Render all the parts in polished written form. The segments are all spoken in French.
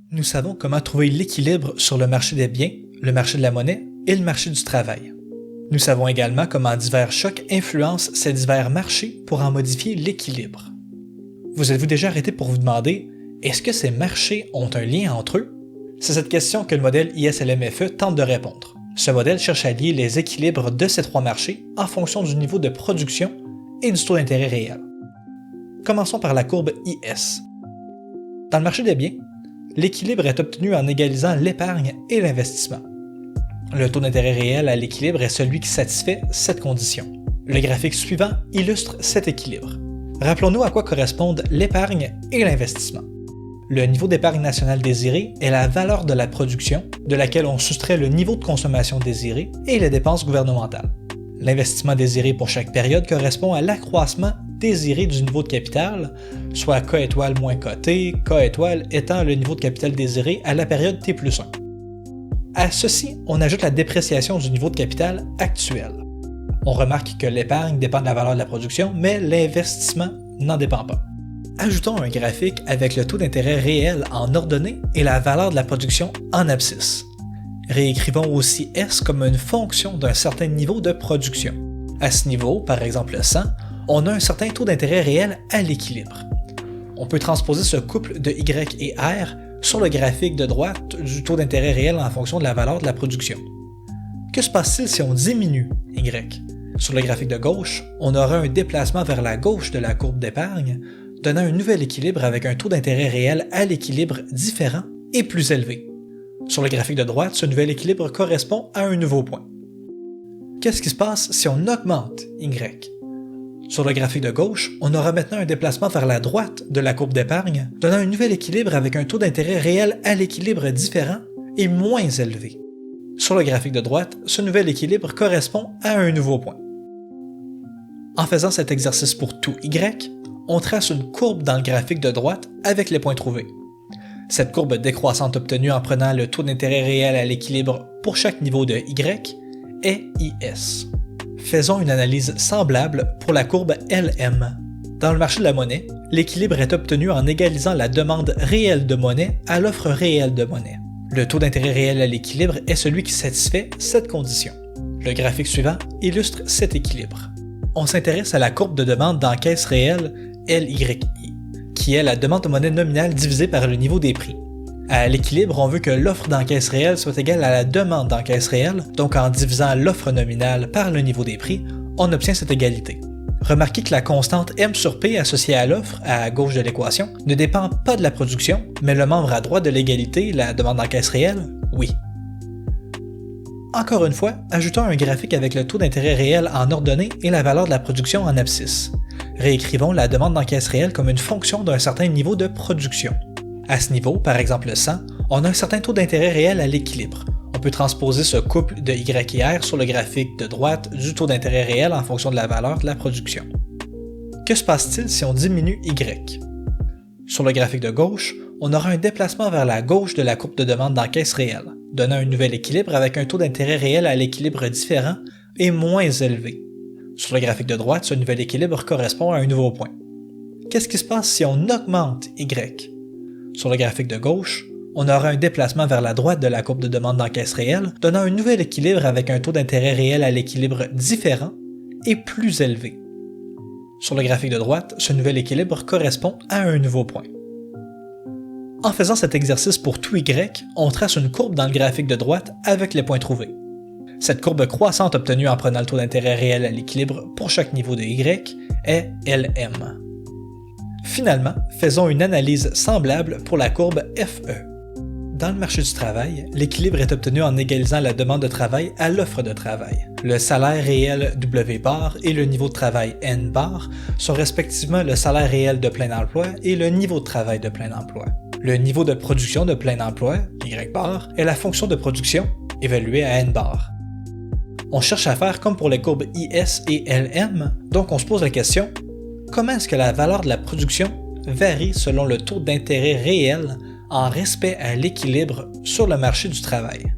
Nous savons comment trouver l'équilibre sur le marché des biens, le marché de la monnaie et le marché du travail. Nous savons également comment divers chocs influencent ces divers marchés pour en modifier l'équilibre. Vous êtes-vous déjà arrêté pour vous demander « Est-ce que ces marchés ont un lien entre eux ?» C'est cette question que le modèle ISLMFE tente de répondre. Ce modèle cherche à lier les équilibres de ces trois marchés en fonction du niveau de production et du taux d'intérêt réel. Commençons par la courbe IS. Dans le marché des biens, l'équilibre est obtenu en égalisant l'épargne et l'investissement. Le taux d'intérêt réel à l'équilibre est celui qui satisfait cette condition. Le graphique suivant illustre cet équilibre. Rappelons-nous à quoi correspondent l'épargne et l'investissement. Le niveau d'épargne nationale désiré est la valeur de la production, de laquelle on soustrait le niveau de consommation désiré et les dépenses gouvernementales. L'investissement désiré pour chaque période correspond à l'accroissement désiré du niveau de capital, soit K étoile moins KT, K étoile étant le niveau de capital désiré à la période T+1. À ceci, on ajoute la dépréciation du niveau de capital actuel. On remarque que l'épargne dépend de la valeur de la production, mais l'investissement n'en dépend pas. Ajoutons un graphique avec le taux d'intérêt réel en ordonnée et la valeur de la production en abscisse. Réécrivons aussi S comme une fonction d'un certain niveau de production. À ce niveau, par exemple 100, on a un certain taux d'intérêt réel à l'équilibre. On peut transposer ce couple de Y et R sur le graphique de droite du taux d'intérêt réel en fonction de la valeur de la production. Que se passe-t-il si on diminue Y? Sur le graphique de gauche, on aura un déplacement vers la gauche de la courbe d'épargne, donnant un nouvel équilibre avec un taux d'intérêt réel à l'équilibre différent et plus élevé. Sur le graphique de droite, ce nouvel équilibre correspond à un nouveau point. Qu'est-ce qui se passe si on augmente Y? Sur le graphique de gauche, on aura maintenant un déplacement vers la droite de la courbe d'épargne, donnant un nouvel équilibre avec un taux d'intérêt réel à l'équilibre différent et moins élevé. Sur le graphique de droite, ce nouvel équilibre correspond à un nouveau point. En faisant cet exercice pour tout Y, on trace une courbe dans le graphique de droite avec les points trouvés. Cette courbe décroissante obtenue en prenant le taux d'intérêt réel à l'équilibre pour chaque niveau de Y est IS. Faisons une analyse semblable pour la courbe LM. Dans le marché de la monnaie, l'équilibre est obtenu en égalisant la demande réelle de monnaie à l'offre réelle de monnaie. Le taux d'intérêt réel à l'équilibre est celui qui satisfait cette condition. Le graphique suivant illustre cet équilibre. On s'intéresse à la courbe de demande d'encaisse réelle LYI, qui est la demande de monnaie nominale divisée par le niveau des prix. À l'équilibre, on veut que l'offre d'encaisse réelle soit égale à la demande d'encaisse réelle, donc en divisant l'offre nominale par le niveau des prix, on obtient cette égalité. Remarquez que la constante M sur P associée à l'offre, à gauche de l'équation, ne dépend pas de la production, mais le membre à droite de l'égalité, la demande d'encaisse réelle, oui. Encore une fois, ajoutons un graphique avec le taux d'intérêt réel en ordonnée et la valeur de la production en abscisse. Réécrivons la demande d'encaisse réelle comme une fonction d'un certain niveau de production. À ce niveau, par exemple 100, on a un certain taux d'intérêt réel à l'équilibre. On peut transposer ce couple de Y et R sur le graphique de droite du taux d'intérêt réel en fonction de la valeur de la production. Que se passe-t-il si on diminue Y? Sur le graphique de gauche, on aura un déplacement vers la gauche de la courbe de demande d'encaisse réelle, donnant un nouvel équilibre avec un taux d'intérêt réel à l'équilibre différent et moins élevé. Sur le graphique de droite, ce nouvel équilibre correspond à un nouveau point. Qu'est-ce qui se passe si on augmente Y? Sur le graphique de gauche, on aura un déplacement vers la droite de la courbe de demande d'encaisse réelle, donnant un nouvel équilibre avec un taux d'intérêt réel à l'équilibre différent et plus élevé. Sur le graphique de droite, ce nouvel équilibre correspond à un nouveau point. En faisant cet exercice pour tout Y, on trace une courbe dans le graphique de droite avec les points trouvés. Cette courbe croissante obtenue en prenant le taux d'intérêt réel à l'équilibre pour chaque niveau de Y est LM. Finalement, faisons une analyse semblable pour la courbe FE. Dans le marché du travail, l'équilibre est obtenu en égalisant la demande de travail à l'offre de travail. Le salaire réel W bar et le niveau de travail N bar sont respectivement le salaire réel de plein emploi et le niveau de travail de plein emploi. Le niveau de production de plein emploi, Y bar, est la fonction de production évaluée à N bar. On cherche à faire comme pour les courbes IS et LM, donc on se pose la question: comment est-ce que la valeur de la production varie selon le taux d'intérêt réel en respect à l'équilibre sur le marché du travail?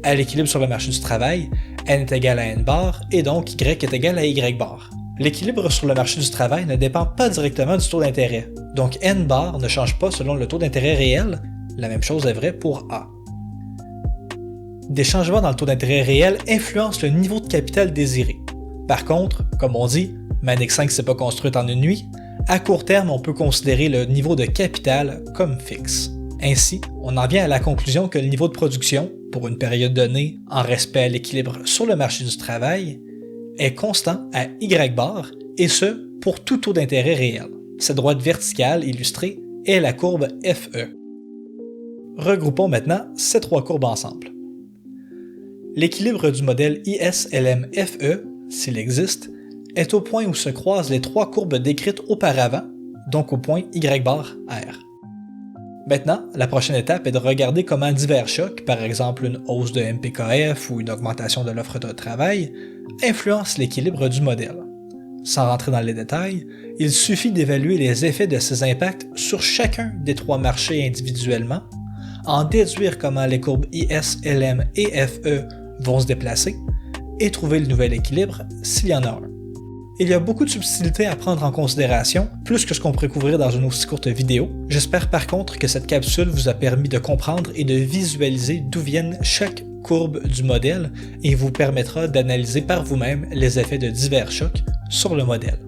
À l'équilibre sur le marché du travail, N est égal à N bar et donc Y est égal à Y bar. L'équilibre sur le marché du travail ne dépend pas directement du taux d'intérêt, donc N bar ne change pas selon le taux d'intérêt réel, La même chose est vraie pour A. Des changements dans le taux d'intérêt réel influencent le niveau de capital désiré. Par contre, comme on dit, Manic 5 s'est pas construite en une nuit, à court terme on peut considérer le niveau de capital comme fixe. Ainsi, on en vient à la conclusion que le niveau de production, pour une période donnée en respect à l'équilibre sur le marché du travail, est constant à Y bar, et ce, pour tout taux d'intérêt réel. Cette droite verticale illustrée est la courbe FE. Regroupons maintenant ces trois courbes ensemble. L'équilibre du modèle ISLM-FE, s'il existe, est au point où se croisent les trois courbes décrites auparavant, donc au point Y bar R. Maintenant, la prochaine étape est de regarder comment divers chocs, par exemple une hausse de MPKF ou une augmentation de l'offre de travail, influencent l'équilibre du modèle. Sans rentrer dans les détails, il suffit d'évaluer les effets de ces impacts sur chacun des trois marchés individuellement, en déduire comment les courbes IS, LM et FE vont se déplacer, et trouver le nouvel équilibre s'il y en a un. Il y a beaucoup de subtilités à prendre en considération, plus que ce qu'on pourrait couvrir dans une aussi courte vidéo. J'espère par contre que cette capsule vous a permis de comprendre et de visualiser d'où viennent chaque courbe du modèle et vous permettra d'analyser par vous-même les effets de divers chocs sur le modèle.